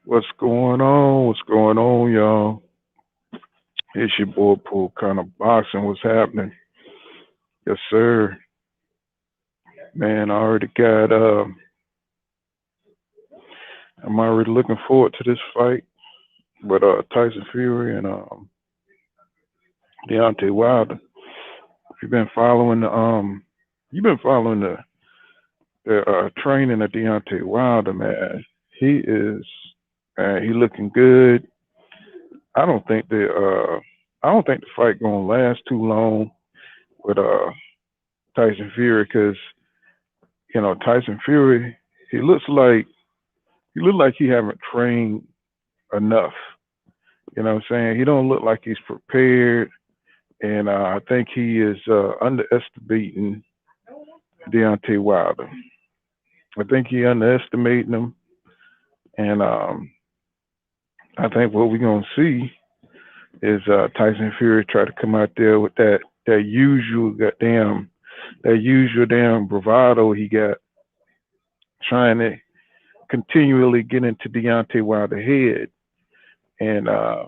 What's going on? What's going on, y'all? It's your boy Pool kind of boxing. What's happening? Yes, sir. Man, I already got I'm already looking forward to this fight with Tyson Fury and Deontay Wilder. You've been following the training of Deontay Wilder, man. He is he looking good. I don't think I don't think the fight gonna last too long with Tyson Fury because Tyson Fury, he looks like he haven't trained enough. You know what I'm saying? He don't look like he's prepared, and I think he is underestimating Deontay Wilder. I think he underestimating him, and I think what we're gonna see is Tyson Fury try to come out there with that usual damn bravado he got, trying to continually get into Deontay Wilder's head. And I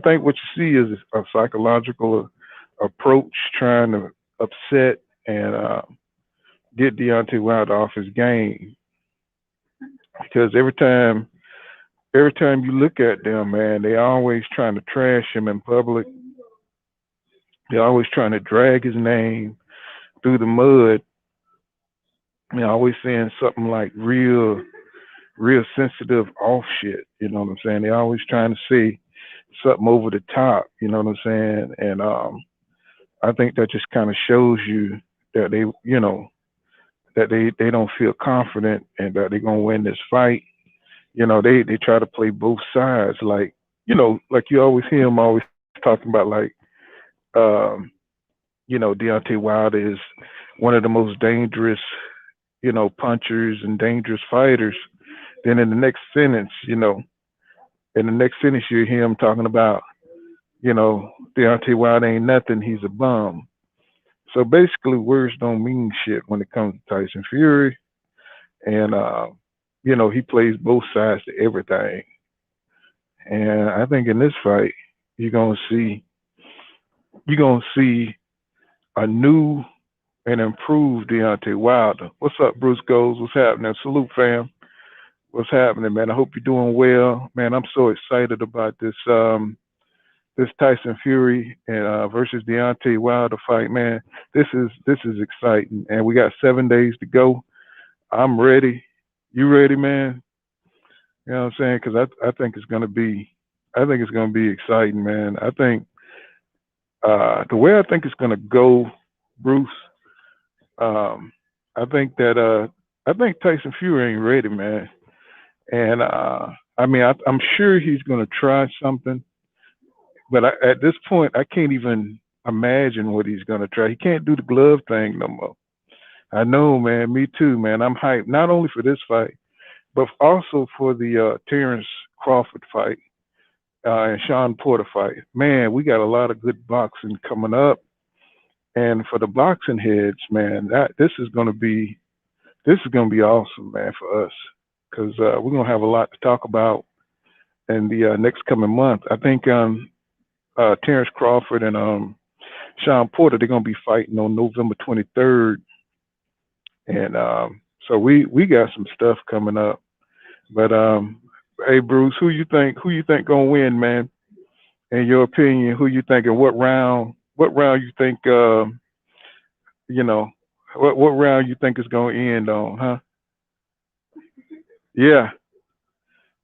think what you see is a psychological approach trying to upset and get Deontay Wilder off his game. Because every time you look at them, man, they always trying to trash him in public. They're always trying to drag his name through the mud. They're always saying something like real sensitive off shit. You know what I'm saying? They always trying to say something over the top. You know what I'm saying? And I think that just kind of shows you that they don't feel confident and that they're gonna win this fight. They try to play both sides, like like you always hear them always talking about, like um, Deontay Wilder is one of the most dangerous punchers and dangerous fighters. Then in the next sentence you hear him talking about Deontay Wilder ain't nothing, he's a bum. So basically, words don't mean shit when it comes to Tyson Fury, and he plays both sides to everything. And I think in this fight, you're gonna see you're gonna see a new and improved Deontay Wilder. What's up, Bruce Goes? What's happening? Salute, fam. What's happening, man? I hope you're doing well, man. I'm so excited about this Tyson Fury and versus Deontay Wilder fight, man. This is exciting, and we got 7 days to go. I'm ready. You ready, man? You know what I'm saying? Because I think it's gonna be exciting, man. I think the way I think it's gonna go, Bruce. Um, I think that I think Tyson Fury ain't ready, man. And I mean, I'm sure he's gonna try something, but at this point, I can't even imagine what he's gonna try. He can't do the glove thing no more. I know, man. Me too, man. I'm hyped not only for this fight, but also for the Terrence Crawford fight and Sean Porter fight. Man, we got a lot of good boxing coming up, and for the boxing heads, man, that this is gonna be awesome, man, for us because we're gonna have a lot to talk about in the next coming month. I think Terrence Crawford and Sean Porter they're gonna be fighting on November 23rd, and so we got some stuff coming up. But hey, Bruce, who you think gonna win, man? In your opinion, who you think and what round? What round you think? You know, what round you think is gonna end on, huh? Yeah,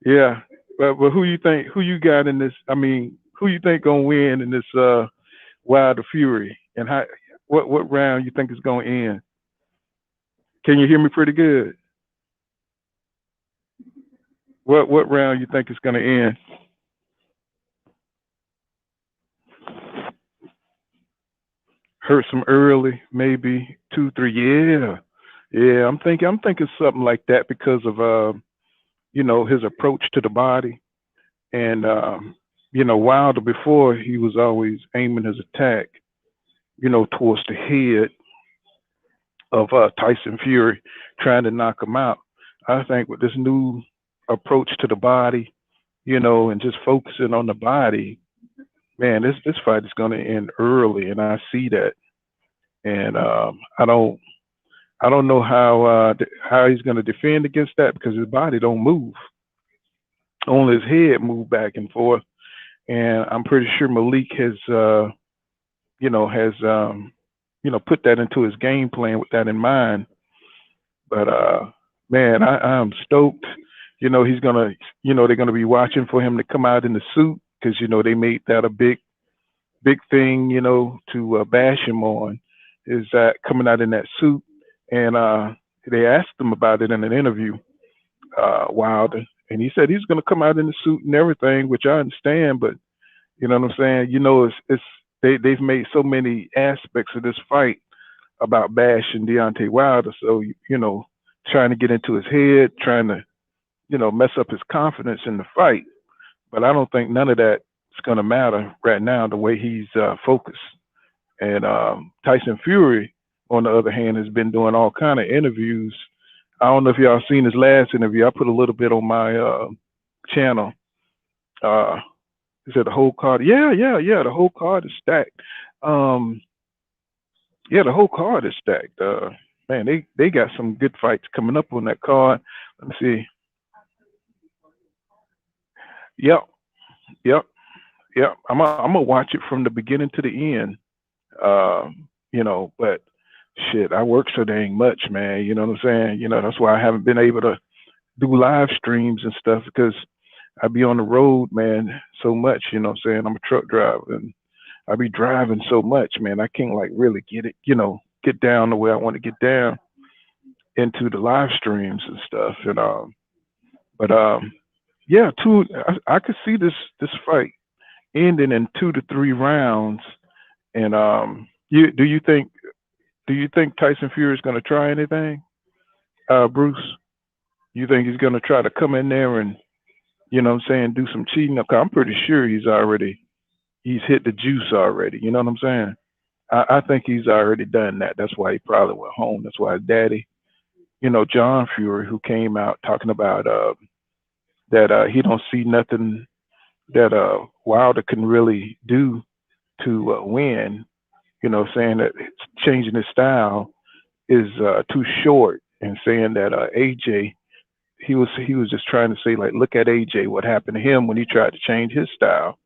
yeah. But who you think? Who you got in this? I mean, who you think gonna win in this Wilder Fury? And how? What round you think is gonna end? Can you hear me pretty good? What round you think is gonna end? Hurt some early, maybe 2, 3. Yeah, yeah. I'm thinking something like that because of his approach to the body, and Wilder before he was always aiming his attack, towards the head of Tyson Fury, trying to knock him out. I think with this new approach to the body, and just focusing on the body, man, this fight is going to end early, and I see that. And I don't know how he's going to defend against that because his body don't move. Only his head move back and forth. And I'm pretty sure Malik has put that into his game plan with that in mind. But man, I'm stoked. He's gonna, they're gonna be watching for him to come out in the suit because they made that a big thing, to bash him on, is that coming out in that suit. And they asked him about it in an interview, Wilder, and he said he's gonna come out in the suit and everything, which I understand, but you know what I'm saying? It's they've made so many aspects of this fight about bashing Deontay Wilder. So, trying to get into his head, trying to, mess up his confidence in the fight. But I don't think none of that is going to matter right now, the way he's focused. And Tyson Fury, on the other hand, has been doing all kind of interviews. I don't know if y'all seen his last interview. I put a little bit on my channel. He said the whole card. Yeah. The whole card is stacked. Yeah, the whole card is stacked. Man, they got some good fights coming up on that card. Let me see. Yep, yep, yep. I'm gonna watch it from the beginning to the end. But shit, I work so dang much, man. You know what I'm saying? That's why I haven't been able to do live streams and stuff because I be on the road, man, so much. You know what I'm saying? I'm a truck driver and I be driving so much, man. I can't like really get down the way I want to get down into the live streams and stuff. And but yeah, I could see this fight ending in 2 to 3 rounds. And do you think Tyson Fury is going to try anything, Bruce? You think he's going to try to come in there and do some cheating? I'm pretty sure he's hit the juice already. You know what I'm saying? I think he's already done that. That's why he probably went home. That's why his daddy, John Fury, who came out talking about that he don't see nothing that Wilder can really do to win. Saying that changing his style is too short, and saying that AJ, he was just trying to say, like, look at AJ, what happened to him when he tried to change his style.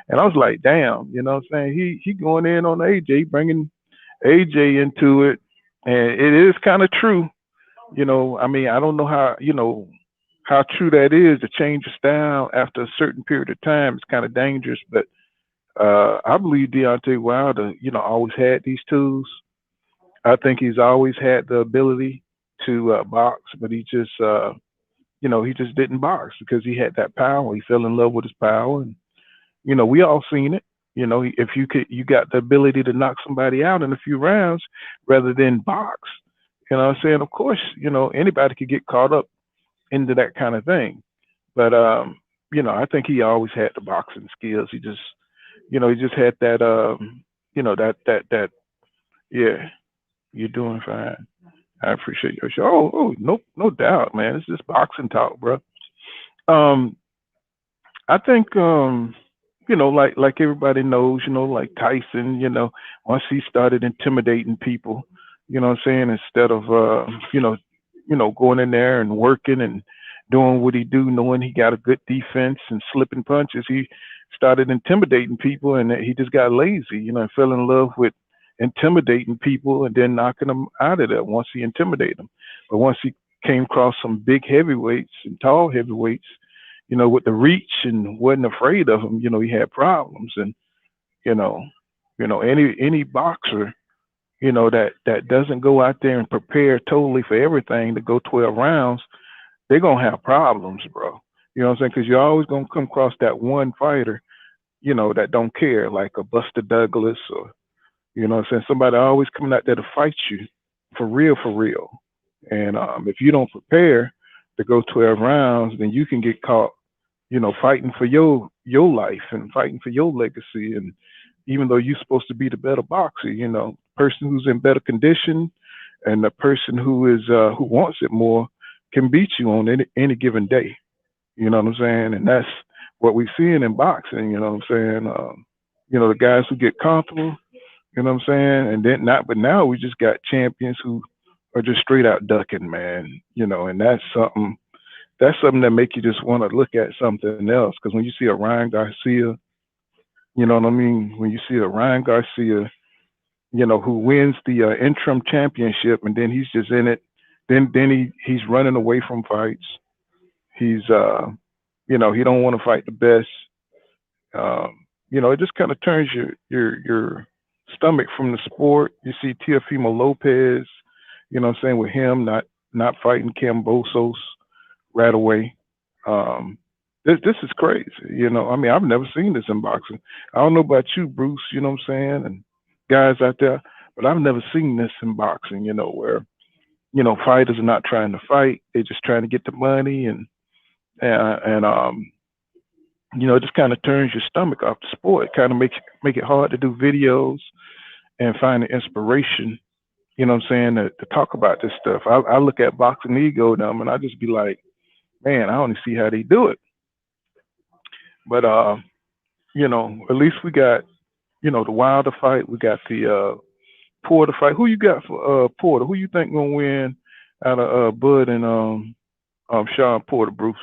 And I was like, damn, you know what I'm saying? He going in on AJ, bringing AJ into it. And it is kind of true. I mean, I don't know how true that is to change your style after a certain period of time. It's kind of dangerous. But I believe Deontay Wilder, always had these tools. I think he's always had the ability to box, but he just didn't box because he had that power. He fell in love with his power. And we all seen it. If you got the ability to knock somebody out in a few rounds rather than box. I'm saying? Of course, anybody could get caught up into that kind of thing. But I think he always had the boxing skills. He just had that that yeah, you're doing fine. I appreciate your show. Oh, no doubt, man. It's just boxing talk, bro. I think like everybody knows, like Tyson, once he started intimidating people, what I'm saying, instead of going in there and working and doing what he do, knowing he got a good defense and slipping punches, he started intimidating people, and he just got lazy, and fell in love with intimidating people and then knocking them out of there once he intimidated them. But once he came across some big heavyweights and tall heavyweights, with the reach and wasn't afraid of them, he had problems. And, any boxer, that doesn't go out there and prepare totally for everything to go 12 rounds, they're going to have problems, bro. You know what I'm saying? Because you're always going to come across that one fighter, that don't care, like a Buster Douglas or, what I'm saying? Somebody always coming out there to fight you for real, for real. And if you don't prepare to go 12 rounds, then you can get caught, fighting for your life and fighting for your legacy. And even though you're supposed to be the better boxer, person who's in better condition and the person who is who wants it more can beat you on any given day. You know what I'm saying? And that's what we seeing in boxing. You know what I'm saying? The guys who get comfortable. You know what I'm saying? And then not, but now we just got champions who are just straight out ducking, man. And that's something. That's something that make you just want to look at something else. Because when you see a Ryan Garcia, you know what I mean? When you see a Ryan Garcia, who wins the interim championship, and then he's just in it. Then he's running away from fights. He's he don't want to fight the best. It just kind of turns your stomach from the sport. You see Teofimo Lopez, what I'm saying, with him not fighting Cambosos right away. This is crazy. I mean, I've never seen this in boxing. I don't know about you, Bruce. You know what I'm saying, and guys out there, but I've never seen this in boxing. Where fighters are not trying to fight; they're just trying to get the money, and it just kind of turns your stomach off the sport. It kind of make it hard to do videos and find the inspiration. You know what I'm saying, to talk about this stuff. I look at boxing ego now, and I just be like, man, I only see how they do it. But at least we got the Wilder fight. We got the Porter fight. Who you got for Porter? Who you think gonna win out of Bud and Sean Porter, Bruce?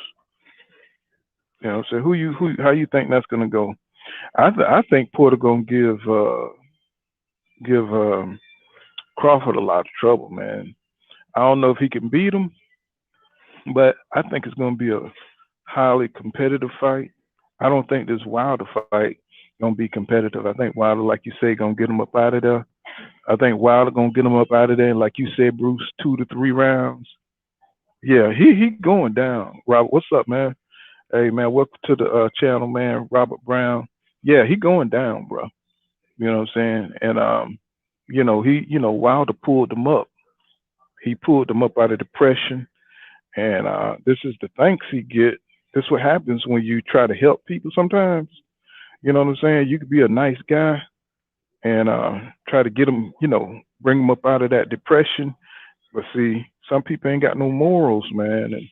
So who how you think that's gonna go? I think Porter gonna give Crawford a lot of trouble, man. I don't know if he can beat him, but I think it's gonna be a highly competitive fight. I don't think this Wilder fight gonna be competitive. I think Wilder, like you say, gonna get him up out of there. I think Wilder gonna get him up out of there, and like you said, Bruce, 2 to 3 rounds. Yeah, he going down. Robert, what's up, man? Hey, man, welcome to the channel, man. Robert Brown. Yeah, he going down, bro. You know what I'm saying? And Wilder pulled him up. He pulled him up out of depression, and this is the thanks he get. This is what happens when you try to help people. Sometimes, you know what I'm saying. You could be a nice guy and try to get them, bring them up out of that depression. But see, some people ain't got no morals, man.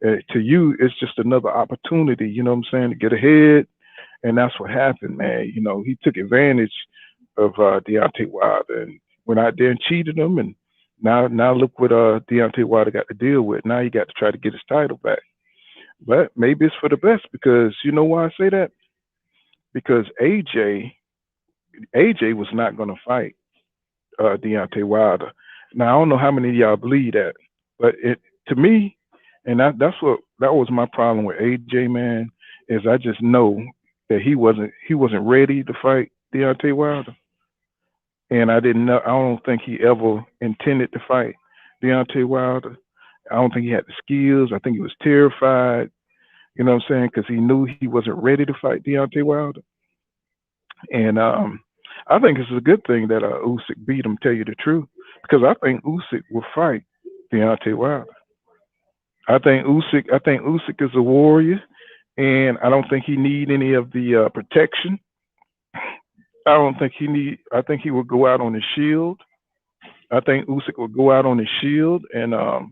And to you, it's just another opportunity, you know what I'm saying, to get ahead. And that's what happened, man. He took advantage of Deontay Wilder and went out there and cheated him. And now look what Deontay Wilder got to deal with. Now he got to try to get his title back. But maybe it's for the best because you know why I say that? Because AJ was not going to fight Deontay Wilder. Now I don't know how many of y'all believe that, but it to me, and that was my problem with AJ, man, is I just know that he wasn't ready to fight Deontay Wilder, and I didn't know. I don't think he ever intended to fight Deontay Wilder. I don't think he had the skills. I think he was terrified. You know what I'm saying? Because he knew he wasn't ready to fight Deontay Wilder. And I think it's a good thing that Usyk beat him. Tell you the truth, because I think Usyk will fight Deontay Wilder. I think Usyk is a warrior, and I don't think he need any of the protection. I don't think he need. I think he will go out on his shield. I think Usyk will go out on his shield, and I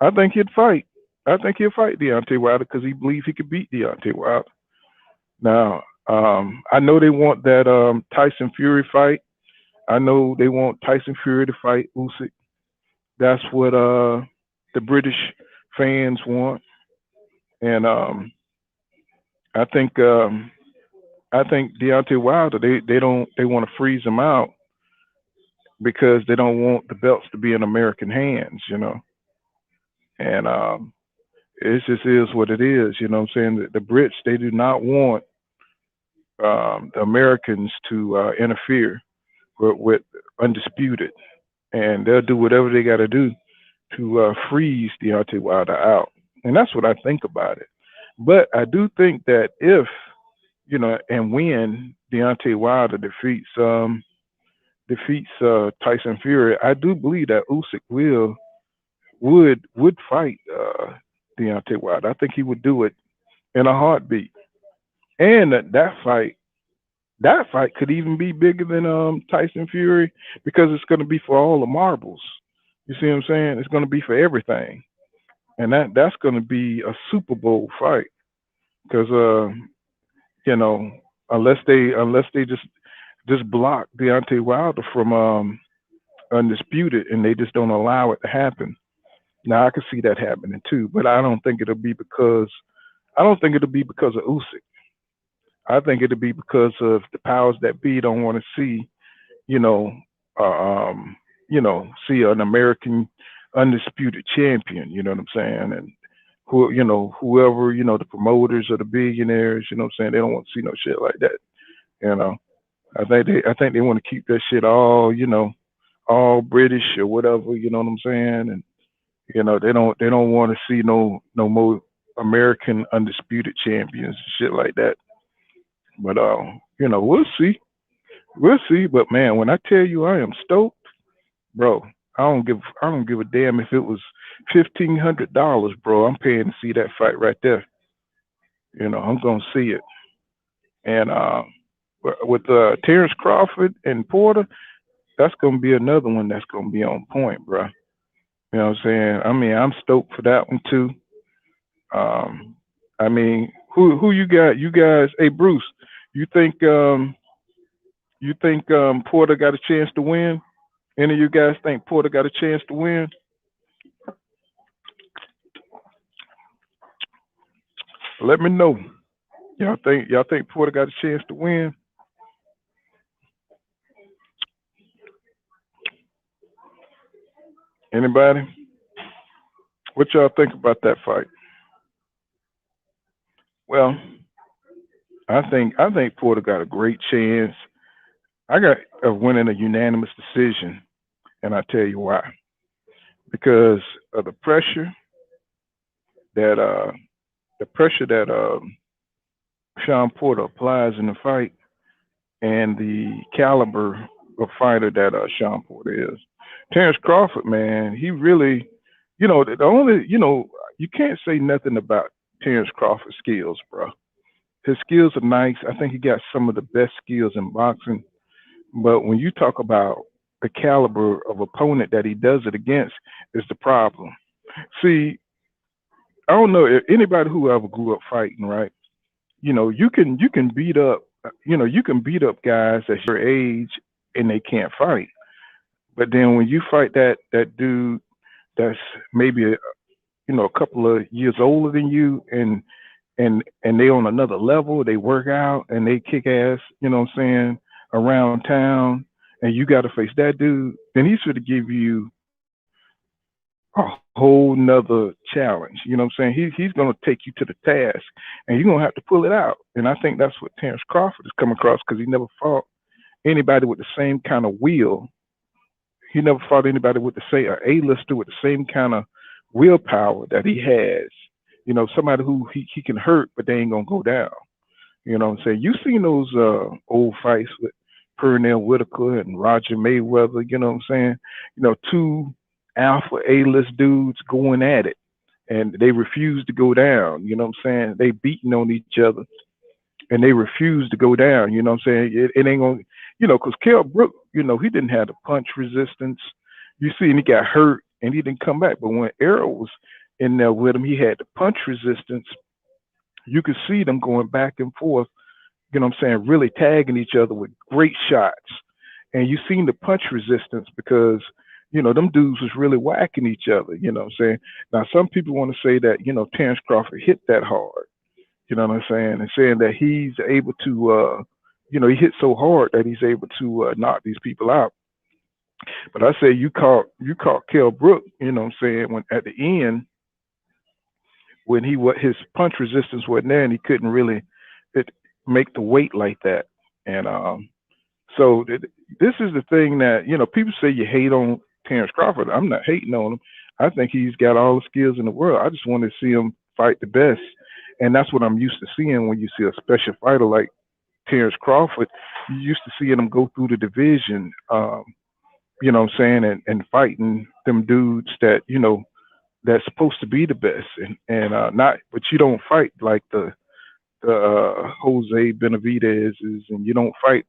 think he'd fight. I think he'll fight Deontay Wilder because he believes he could beat Deontay Wilder. Now, I know they want that Tyson Fury fight. I know they want Tyson Fury to fight Usyk. That's what the British fans want, and I think um, I think Deontay Wilder they want to freeze him out because they don't want the belts to be in American hands. And it just is what it is. You know what I'm saying? The Brits they do not want the Americans to interfere with undisputed, and they'll do whatever they got to do to freeze Deontay Wilder out, and that's what I think about it. But I do think that if and when Deontay Wilder defeats Tyson Fury, I do believe that Usyk would fight Deontay Wilder. I think he would do it in a heartbeat, and that fight could even be bigger than Tyson Fury because it's going to be for all the marbles. You see what I'm saying? It's going to be for everything, and that's going to be a Super Bowl fight. because you know, unless they just block Deontay Wilder from undisputed, and they just don't allow it to happen. Now I can see that happening too, but I don't think it'll be because of Usyk. I think it'll be because of the powers that be don't want to see, you know, uh, um, see an American undisputed champion. You know what I'm saying? And whoever, the promoters or the billionaires, you know what I'm saying? They don't want to see no shit like that. You know, I think they want to keep that shit all, all British or whatever. You know what I'm saying? And they don't want to see no more American undisputed champions and shit like that. But we'll see. We'll see. But man, when I tell you I am stoked, bro, I don't give a damn if it was $1,500, bro. I'm paying to see that fight right there. I'm gonna see it. And with Terrence Crawford and Porter, that's gonna be another one that's gonna be on point, bro. You know what I'm saying? I mean, I'm stoked for that one too. I mean, who you got? You guys, hey Bruce, you think Porter got a chance to win? Any of you guys think Porter got a chance to win? Let me know. Y'all think Porter got a chance to win? Anybody? What y'all think about that fight? Well, I think Porter got a great chance. I got of winning a unanimous decision, and I tell you why. Because of that uh the pressure that Sean Porter applies in the fight, and the caliber of fighter that Sean Porter is. Terrence Crawford, man, he really, the only, you can't say nothing about Terrence Crawford's skills, bro. His skills are nice. I think he got some of the best skills in boxing. But when you talk about the caliber of opponent that he does it against, is the problem. See, I don't know if anybody who ever grew up fighting, right? You can beat up, you can beat up guys at your age and they can't fight. But then when you fight that dude that's maybe a couple of years older than you, and they on another level, they work out and they kick ass, what I'm saying, around town, and you got to face that dude, then he's going to give you a whole nother challenge. You know what I'm saying? He's going to take you to the task, and you're going to have to pull it out. And I think that's what Terrence Crawford has come across because he never fought anybody with the same kind of will. He never fought anybody with the same A-lister with the same kind of willpower that he has. Somebody who he can hurt, but they ain't gonna go down. You know what I'm saying? You seen those old fights with Pernell Whitaker and Roger Mayweather, you know what I'm saying? Two alpha A-list dudes going at it, and they refuse to go down. You know what I'm saying? They beating on each other, and they refuse to go down. You know what I'm saying? It ain't gonna, because Kell Brook, he didn't have the punch resistance. You see, and he got hurt, and he didn't come back. But when Errol was in there with him, he had the punch resistance. You could see them going back and forth, you know what I'm saying, really tagging each other with great shots. And you seen the punch resistance because, them dudes was really whacking each other, you know what I'm saying? Now, some people want to say that, Terrence Crawford hit that hard, you know what I'm saying? And saying that he's able to, he hit so hard that he's able to knock these people out. But I say you caught Kell Brook, you know what I'm saying, when at the end, when his punch resistance wasn't there and he couldn't really it, make the weight like that. And so this is the thing that people say you hate on Terrence Crawford. I'm not hating on him. I think he's got all the skills in the world. I just want to see him fight the best, and that's what I'm used to seeing when you see a special fighter like Terrence Crawford. You used to seeing him go through the division, you know what I'm saying, and fighting them dudes that that's supposed to be the best, and not, but you don't fight like the Jose Benavidez is, and you don't fight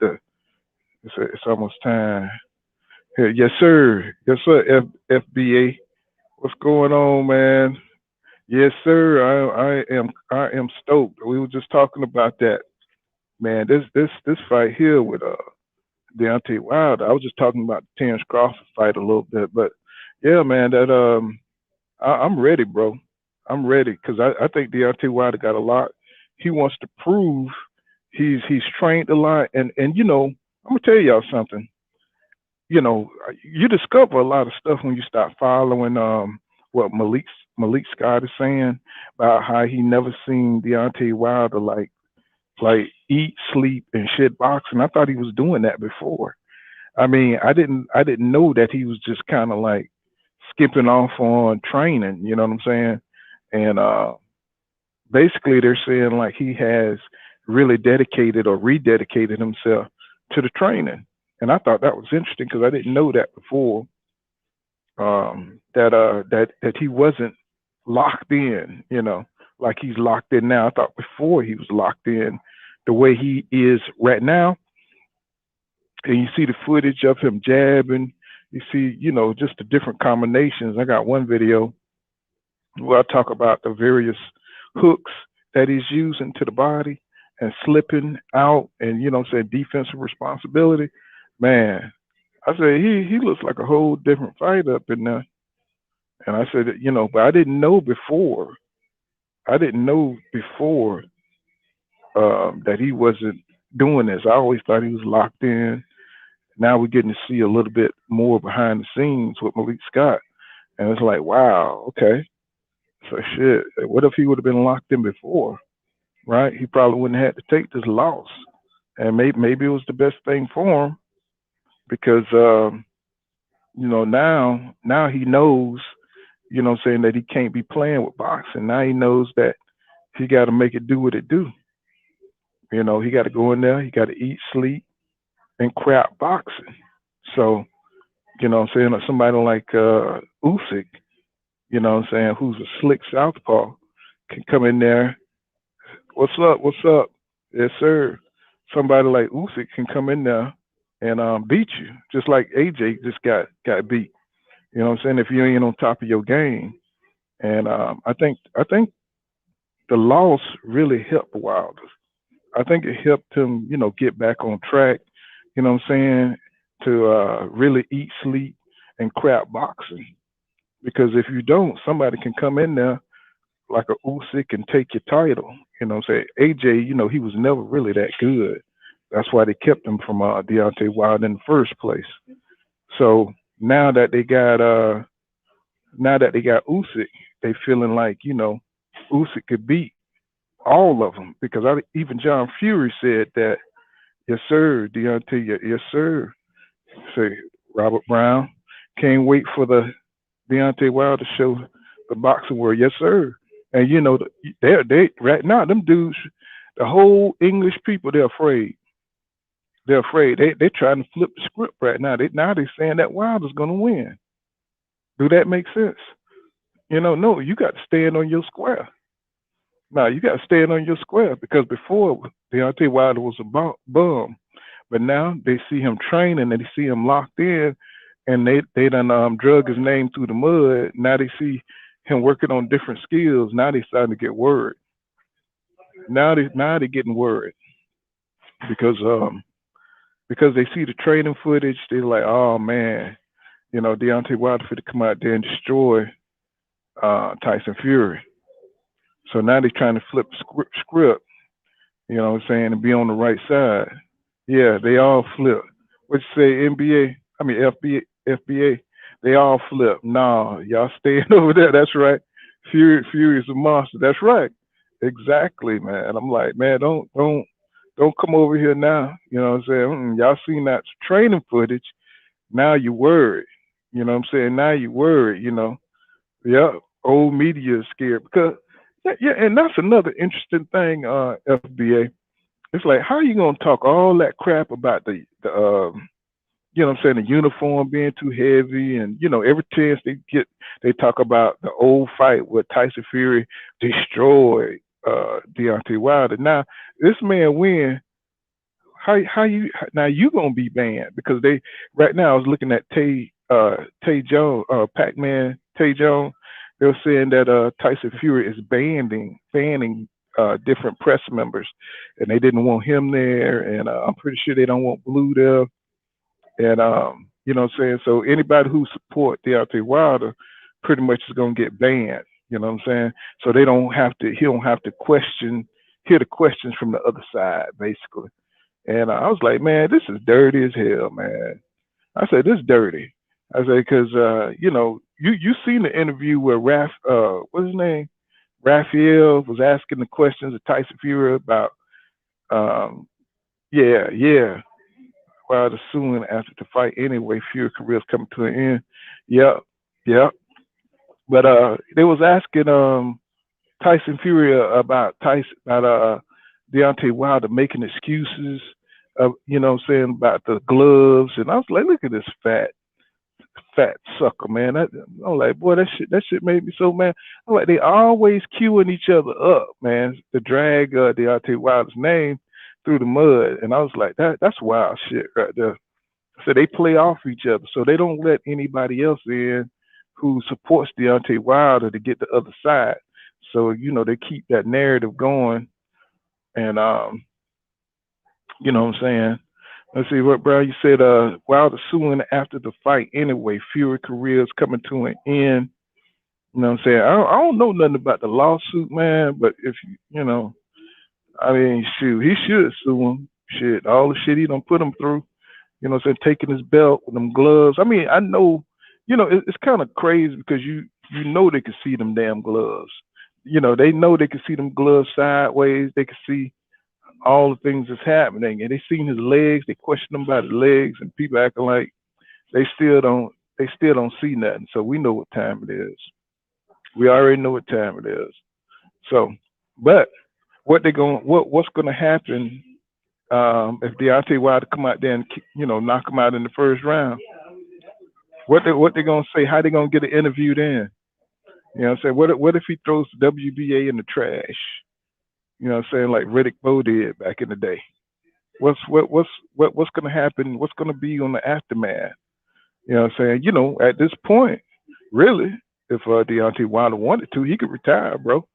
it's almost time. Here, yes sir, FBA, what's going on, man? Yes, sir. I am stoked. We were just talking about that, man. This fight here with Deontay Wilder. I was just talking about the Terrence Crawford fight a little bit, but yeah, man, I'm ready, bro. I'm ready because I think Deontay Wilder got a lot. He wants to prove he's trained a lot, and I'm gonna tell y'all something. You discover a lot of stuff when you start following what Malik Scott is saying about how he never seen Deontay Wilder like eat, sleep, and shit boxing. I thought he was doing that before. I mean, I didn't know that he was just kind of like skipping off on training. You know what I'm saying? And basically, they're saying like he has really dedicated or rededicated himself to the training. And I thought that was interesting because I didn't know that before. That he wasn't locked in. Like he's locked in now. I thought before he was locked in the way he is right now, and you see the footage of him jabbing. You see, just the different combinations. I got one video where I talk about the various hooks that he's using to the body and slipping out, and what I'm saying, defensive responsibility. Man, I said he looks like a whole different fighter up in there. And I said, but I didn't know before. I didn't know before that he wasn't doing this. I always thought he was locked in. Now we're getting to see a little bit more behind the scenes with Malik Scott. And it's like, wow, okay. So shit, what if he would have been locked in before, right? He probably wouldn't have had to take this loss. And maybe it was the best thing for him because, now he knows, saying that he can't be playing with boxing. Now he knows that he got to make it do what it do. He got to go in there, he got to eat, sleep, and crap boxing. So, I'm saying, like somebody like Usyk, I'm saying, who's a slick southpaw, can come in there. What's up? What's up? Yes, sir. Somebody like Usyk can come in there and beat you, just like AJ just got beat. You know what I'm saying? If you ain't on top of your game, and I think the loss really helped Wilder. I think it helped him, get back on track. You know what I'm saying? To really eat, sleep, and crap boxing. Because if you don't, somebody can come in there like a Usyk and take your title. Say AJ, he was never really that good. That's why they kept him from Deontay Wilder in the first place. So now that they got Usyk, they feeling like Usyk could beat all of them because even John Fury said that, yes sir, Deontay, yes sir. Say Robert Brown can't wait for the Deontay Wilder show, the boxing world, yes sir. And they right now them dudes, the whole English people, they're afraid. They're afraid. They're trying to flip the script right now. They're saying that Wilder's gonna win. Do that make sense? No, you got to stand on your square. Now you got to stand on your square because before Deontay Wilder was a bum, but now they see him training and they see him locked in, and they done drug his name through the mud. Now they see him working on different skills. Now they starting to get worried. Now they getting worried because because they see the training footage. They're like, oh man, Deontay Wilder fit to come out there and destroy Tyson Fury. So now they're trying to flip the script, what I'm saying, and be on the right side. Yeah, they all flip. What you say, NBA? I mean, FBA? They all flip. Nah, y'all staying over there. That's right. Fury is a monster. That's right. Exactly, man. I'm like, man, don't come over here now. You know what I'm saying? Y'all seen that training footage. Now you worried. You know what I'm saying? Now you worried, Yeah, old media is scared because yeah, and that's another interesting thing, FBA. It's like how you gonna talk all that crap about the what I'm saying, the uniform being too heavy, and every chance they get, they talk about the old fight where Tyson Fury destroyed Deontay Wilder. Now this man win. How you now you gonna be banned because they right now I was looking at Tay Jones, Pac Man Tay Jones. they were saying that Tyson Fury is banning different press members, and they didn't want him there, and I'm pretty sure they don't want Blue there, and you know what I'm saying. So anybody who support Deontay Wilder pretty much is gonna get banned. You know what I'm saying? So they don't have to. He don't have to hear the questions from the other side, basically. And I was like, man, this is dirty as hell, man. I said, this is dirty. I said, because you know, you seen the interview where what's his name? Raphael was asking the questions of Tyson Fury about, um, yeah, while the suing after the fight anyway, Fury career's coming to an end. Yep, yep. But they was asking Tyson Fury about Deontay Wilder making excuses, you know what I'm saying, about the gloves, and I was like, look at this fat sucker, man. I'm like, boy, that shit made me so mad. I'm like, they always queuing each other up, man, to drag Deontay Wilder's name through the mud, and I was like, that's wild shit right there. So they play off each other, so they don't let anybody else in who supports Deontay Wilder to get the other side. So you know they keep that narrative going, and you know what I'm saying. Let's see what Brown you said. Wilder suing after the fight anyway. Fury career is coming to an end. You know what I'm saying. I don't know nothing about the lawsuit, man. But if you know, I mean, shoot, he should sue him. Shit, all the shit he done put him through. You know what I'm saying? Taking his belt with them gloves. I mean, I know, you know, it's kind of crazy because you know they can see them damn gloves. You know, they know they can see them gloves sideways. They can see all the things that's happening. And they seen his legs. They question him about his legs, and people acting like they still don't see nothing. So we know what time it is. We already know what time it is. So, but what's gonna happen if Deontay Wilder come out there and you know knock him out in the first round? What they gonna say? How they gonna get an interview then? You know what I'm saying? What if he throws the WBA in the trash? You know what I'm saying? Like Riddick Bowe did back in the day. What's gonna happen? What's gonna be on the aftermath? You know what I'm saying? You know, at this point, really, if Deontay Wilder wanted to, he could retire, bro.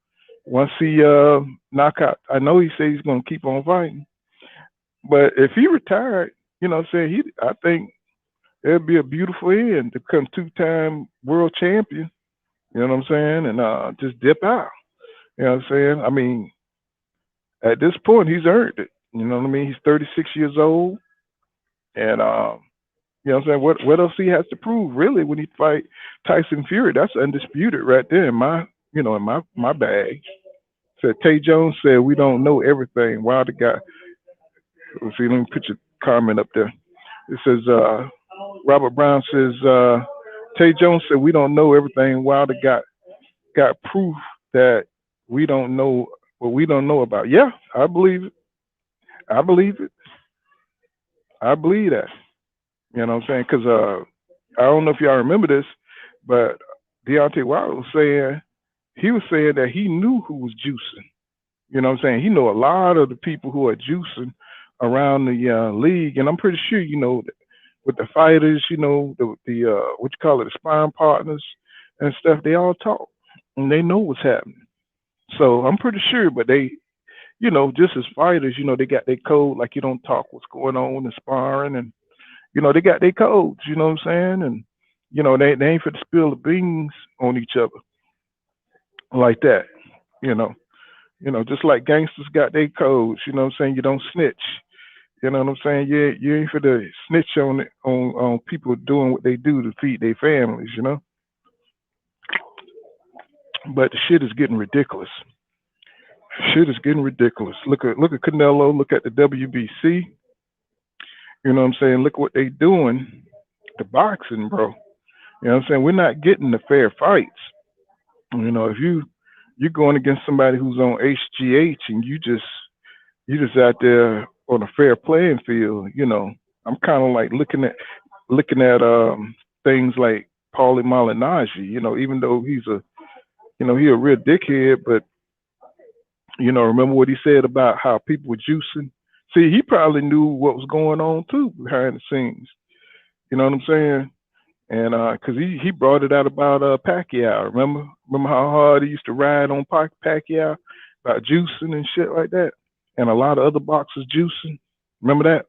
Once he knock out, I know he says he's gonna keep on fighting, but if he retired, you know what I'm saying? I think it'd be a beautiful end to become two-time world champion. You know what I'm saying? And just dip out. You know what I'm saying? I mean, at this point, he's earned it. You know what I mean? He's 36 years old, and you know what I'm saying? What else he has to prove really when he fight Tyson Fury? That's undisputed right there in my bag. Said Tay Jones said we don't know everything. Wilder got. Let's see, let me put your comment up there. It says Robert Brown says Tay Jones said we don't know everything. Wilder got proof that we don't know what we don't know about. Yeah, I believe it. I believe it. I believe that. You know what I'm saying? Because I don't know if y'all remember this, but Deontay Wilder was saying that he knew who was juicing. You know what I'm saying? He know a lot of the people who are juicing around the league, and I'm pretty sure you know with the fighters, you know the what you call it, the sparring partners and stuff. They all talk and they know what's happening. So I'm pretty sure, but they, you know, just as fighters, you know, they got their code. Like you don't talk what's going on in sparring, and you know they got their codes. You know what I'm saying? And you know they ain't for to spill the beans on each other like that. You know. You know, just like gangsters got their codes, you know what I'm saying? You don't snitch. You know what I'm saying? You ain't for to snitch on people doing what they do to feed their families, you know? But the shit is getting ridiculous. Shit is getting ridiculous. Look at Canelo, look at the WBC. You know what I'm saying? Look what they doing. The boxing, bro. You know what I'm saying? We're not getting the fair fights. You know, if you're going against somebody who's on HGH and you just out there on a fair playing field, you know, I'm kind of like looking at things like Paulie Malignaggi, you know, even though he a real dickhead, but you know, remember what he said about how people were juicing? See, he probably knew what was going on too behind the scenes. You know what I'm saying? And because he brought it out about Pacquiao. Remember how hard he used to ride on Pacquiao about juicing and shit like that, and a lot of other boxers juicing. Remember that?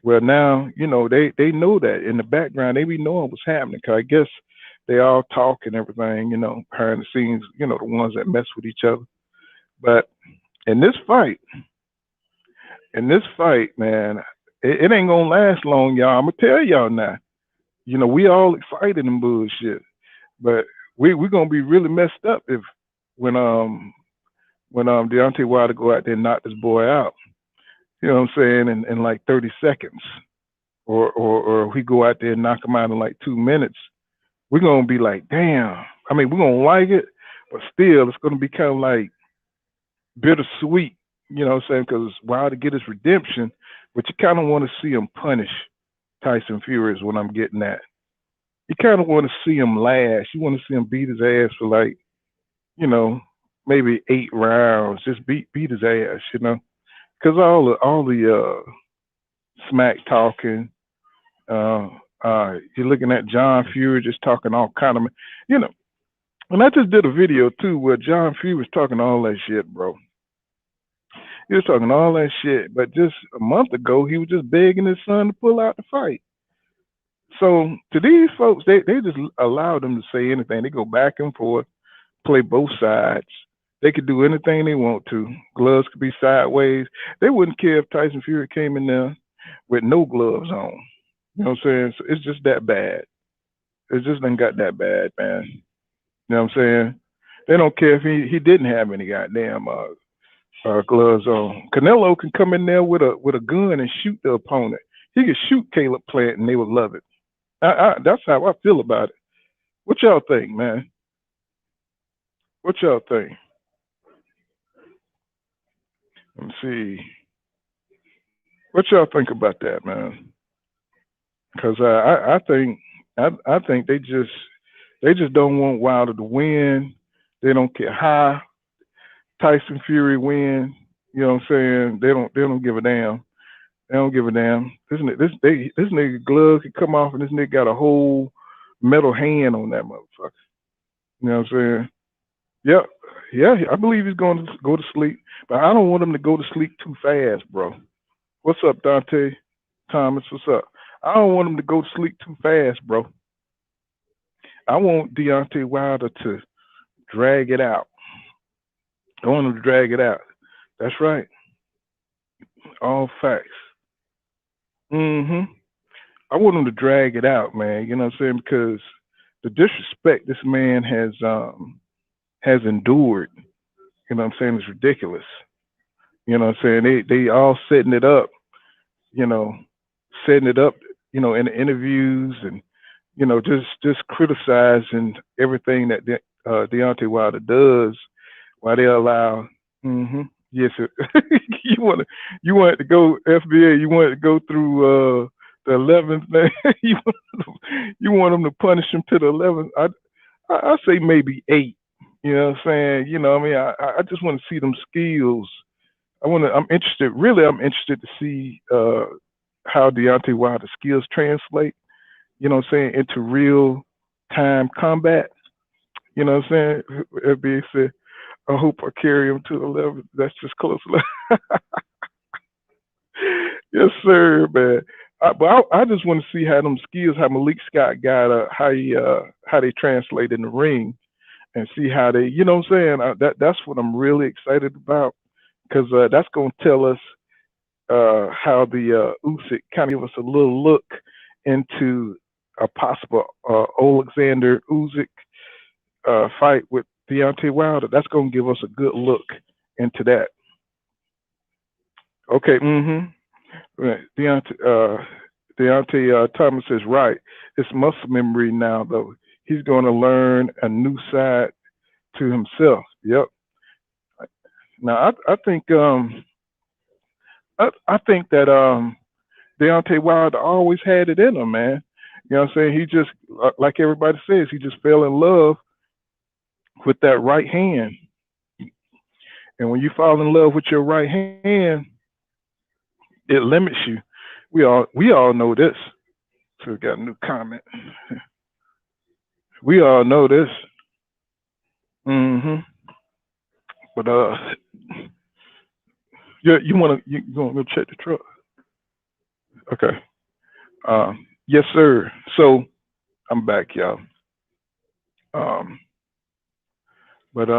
Well, now they know that in the background they be knowing what's happening. Cause I guess they all talk and everything, behind the scenes. The ones that mess with each other. But in this fight, man, it ain't gonna last long, y'all. I'm gonna tell y'all now. We all excited and bullshit, but we gonna be really messed up if when Deontay Wilder go out there and knock this boy out. You know what I'm saying? In like 30 seconds, or if we go out there and knock him out in like 2 minutes, we're gonna be like, damn. I mean, we're gonna like it, but still, it's gonna be kind of like bittersweet. You know what I'm saying? Because Wilder get his redemption, but you kind of want to see him punish Tyson Fury is what I'm getting at. You kind of want to see him last. You want to see him beat his ass for like, you know, maybe 8 rounds. Just beat his ass, because all the smack talking. You're looking at John Fury just talking all kind of, you know. And I just did a video too where John Fury was talking all that shit, bro. He was talking all that shit, but just a month ago he was just begging his son to pull out the fight. So to these folks, they just allow them to say anything. They go back and forth, play both sides. They could do anything they want to. Gloves could be sideways. They wouldn't care if Tyson Fury came in there with no gloves on. You know what I'm saying? So it's just that bad. It just done got that bad, man. You know what I'm saying? They don't care if he didn't have any goddamn gloves on. Canelo can come in there with a gun and shoot the opponent. He could shoot Caleb Plant and they would love it. That's how I feel about it. What y'all think, man? What y'all think? Let me see. What y'all think about that, man? Because I think they just don't want Wilder to win. They don't care how Tyson Fury win. You know what I'm saying? They don't give a damn. They don't give a damn. This nigga glove could come off and this nigga got a whole metal hand on that motherfucker. You know what I'm saying? Yep. Yeah, I believe he's going to go to sleep, but I don't want him to go to sleep too fast, bro. What's up, Dante? Thomas, what's up? I don't want him to go to sleep too fast, bro. I want Deontay Wilder to drag it out. I want him to drag it out. That's right. All facts. I want him to drag it out, man. You know what I'm saying? Because the disrespect this man has endured, you know what I'm saying, is ridiculous. You know what I'm saying? They all setting it up, you know, setting it up, in the interviews and just criticizing everything that Deontay Wilder does, while they allow. Yes, sir. you want to go FBA. You want to go through the 11th man. you want them to punish him to the 11th. I say maybe 8. You know what I'm saying? I just want to see them skills. I'm interested. Really, I'm interested to see how Deontay Wilder's skills translate. You know what I'm saying, into real time combat. You know what I'm saying? FBA said, I hope I carry him to the 11th. That's just close enough. Yes, sir, man. But I just want to see how them skills, how Malik Scott got, how they translate in the ring, and see how they, you know what I'm saying. That's what I'm really excited about, because that's gonna tell us how the Usyk kind of give us a little look into a possible Alexander Usyk fight with Deontay Wilder. That's gonna give us a good look into that. Okay. Right. Deontay Thomas is right. It's muscle memory now, though. He's going to learn a new side to himself. Yep. Now I think I think that Deontay Wilder always had it in him, man. You know what I'm saying? He just, like everybody says, he just fell in love with that right hand. And when you fall in love with your right hand, it limits you. We all know this. So we got a new comment. We all know this. Mm-hmm. But you want to go check the truck? Okay. Yes, sir. So I'm back, y'all. Um, but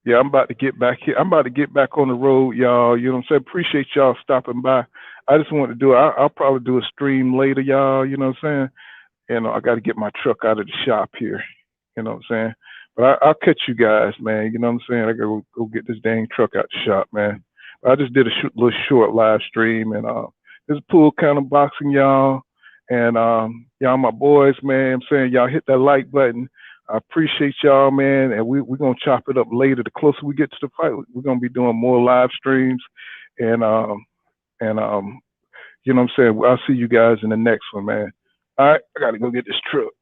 yeah, I'm about to get back here. I'm about to get back on the road, y'all. You know what I'm saying? Appreciate y'all stopping by. I just want to do. I'll probably do a stream later, y'all. You know what I'm saying? And I got to get my truck out of the shop here. You know what I'm saying? But I'll catch you guys, man. You know what I'm saying? I got to go get this dang truck out the shop, man. I just did a little short live stream, and this pool kind of boxing, y'all. And y'all, my boys, man. I'm saying y'all hit that like button. I appreciate y'all, man. And we're going to chop it up later. The closer we get to the fight, we're going to be doing more live streams. And, and you know what I'm saying? I'll see you guys in the next one, man. All right, I got to go get this truck.